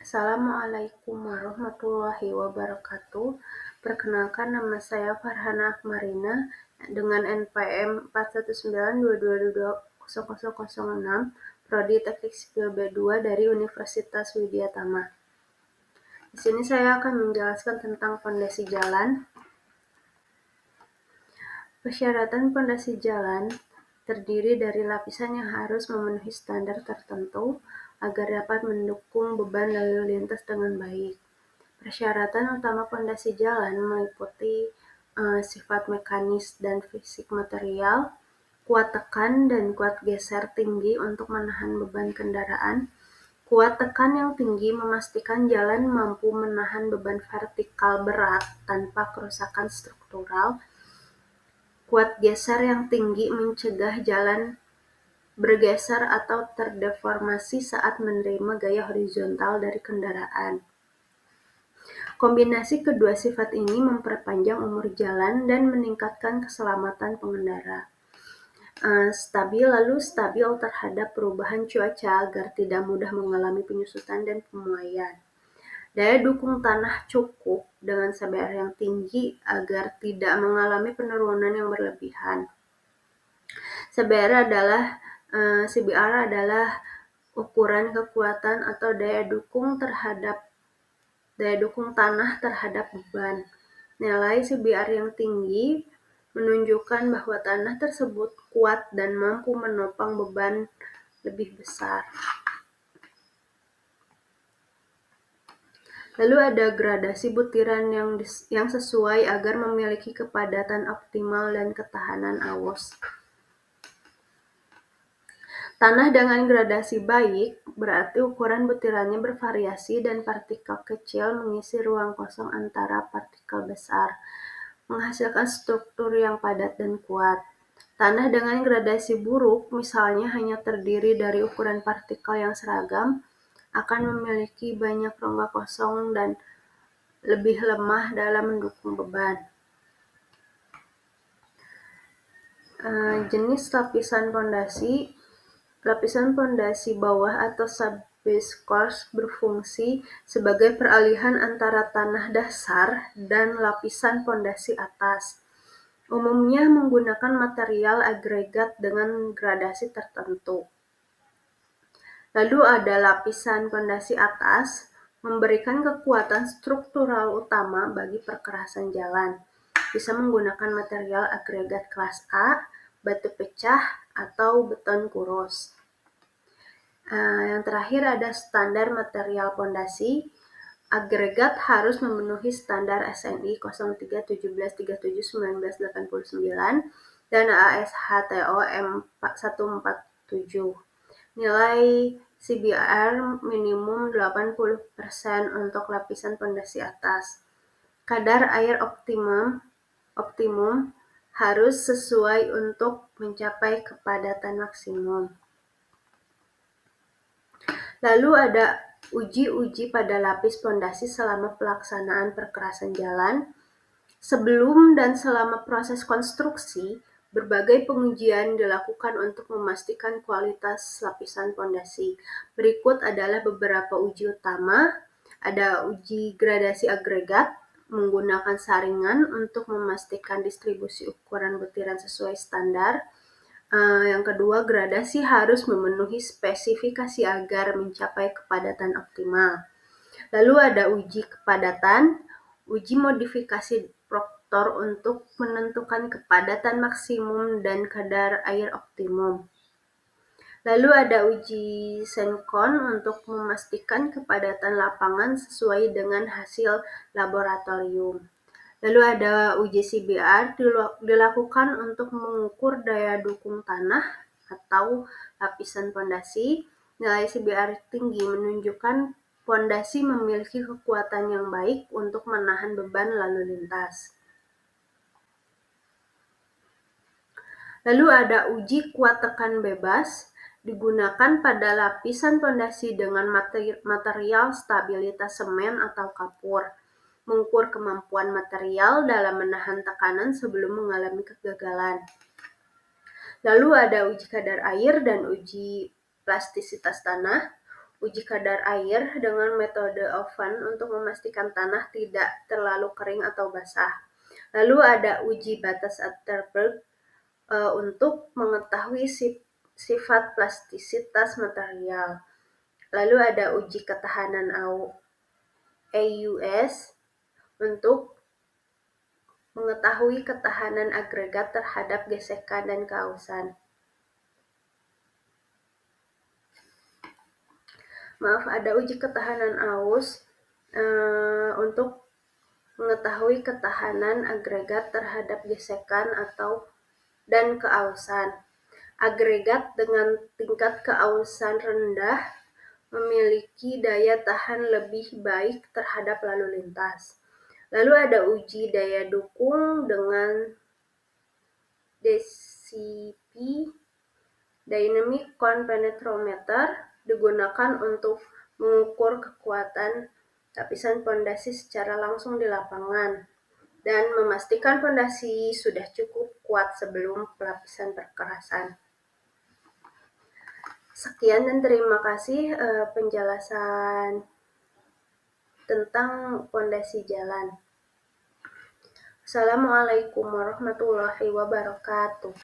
Assalamualaikum warahmatullahi wabarakatuh. Perkenalkan, nama saya Farhana Akmarina dengan NPM 41922200006, Prodi Teknik Sipil B2 dari Universitas Widyatama. Di sini saya akan menjelaskan tentang pondasi jalan. Persyaratan pondasi jalan terdiri dari lapisan yang harus memenuhi standar tertentu agar dapat mendukung beban lalu lintas dengan baik. Persyaratan utama pondasi jalan meliputi sifat mekanis dan fisik material, kuat tekan dan kuat geser tinggi untuk menahan beban kendaraan. Kuat tekan yang tinggi memastikan jalan mampu menahan beban vertikal berat tanpa kerusakan struktural. Kuat geser yang tinggi mencegah jalan bergeser atau terdeformasi saat menerima gaya horizontal dari kendaraan. Kombinasi kedua sifat ini memperpanjang umur jalan dan meningkatkan keselamatan pengendara. Stabil terhadap perubahan cuaca agar tidak mudah mengalami penyusutan dan pemuaian. Daya dukung tanah cukup dengan CBR yang tinggi agar tidak mengalami penurunan yang berlebihan. CBR adalah ukuran kekuatan atau daya dukung tanah terhadap beban. Nilai CBR yang tinggi menunjukkan bahwa tanah tersebut kuat dan mampu menopang beban lebih besar. Lalu ada gradasi butiran yang sesuai agar memiliki kepadatan optimal dan ketahanan arus. Tanah dengan gradasi baik berarti ukuran butirannya bervariasi dan partikel kecil mengisi ruang kosong antara partikel besar, menghasilkan struktur yang padat dan kuat. Tanah dengan gradasi buruk, misalnya hanya terdiri dari ukuran partikel yang seragam, akan memiliki banyak rongga kosong dan lebih lemah dalam mendukung beban. Jenis lapisan pondasi. Lapisan pondasi bawah atau subbase course berfungsi sebagai peralihan antara tanah dasar dan lapisan pondasi atas. Umumnya menggunakan material agregat dengan gradasi tertentu. Lalu ada lapisan pondasi atas, memberikan kekuatan struktural utama bagi perkerasan jalan. Bisa menggunakan material agregat kelas A, batu pecah, atau beton kurus. Yang terakhir ada standar material pondasi. Agregat harus memenuhi standar SNI 0317371989 dan ASHTO M147. Nilai CBR minimum 80% untuk lapisan pondasi atas. Kadar air optimum harus sesuai untuk mencapai kepadatan maksimum. Lalu ada uji pada lapis pondasi selama pelaksanaan perkerasan jalan. Sebelum dan selama proses konstruksi, berbagai pengujian dilakukan untuk memastikan kualitas lapisan pondasi. Berikut adalah beberapa uji utama. Ada uji gradasi agregat, menggunakan saringan untuk memastikan distribusi ukuran butiran sesuai standar. Yang kedua, gradasi harus memenuhi spesifikasi agar mencapai kepadatan optimal. Lalu ada uji kepadatan, uji modifikasi proktor untuk menentukan kepadatan maksimum dan kadar air optimum. Lalu ada uji Sencon untuk memastikan kepadatan lapangan sesuai dengan hasil laboratorium. Lalu ada uji CBR dilakukan untuk mengukur daya dukung tanah atau lapisan pondasi. Nilai CBR tinggi menunjukkan pondasi memiliki kekuatan yang baik untuk menahan beban lalu lintas. Lalu ada uji kuat tekan bebas, digunakan pada lapisan pondasi dengan material stabilitas semen atau kapur. Mengukur kemampuan material dalam menahan tekanan sebelum mengalami kegagalan. Lalu ada uji kadar air dan uji plastisitas tanah. uji kadar air dengan metode oven untuk memastikan tanah tidak terlalu kering atau basah. Lalu ada uji batas Atterberg untuk mengetahui sifat plastisitas material. Lalu ada uji ketahanan AUS untuk mengetahui ketahanan agregat terhadap gesekan dan keausan. Ada uji ketahanan aus untuk mengetahui ketahanan agregat terhadap gesekan dan keausan. Agregat dengan tingkat keausan rendah memiliki daya tahan lebih baik terhadap lalu lintas. Lalu ada uji daya dukung dengan DCP, Dynamic Cone Penetrometer, digunakan untuk mengukur kekuatan lapisan pondasi secara langsung di lapangan dan memastikan pondasi sudah cukup kuat sebelum pelapisan perkerasan. Sekian dan terima kasih penjelasan tentang pondasi jalan. Assalamualaikum warahmatullahi wabarakatuh.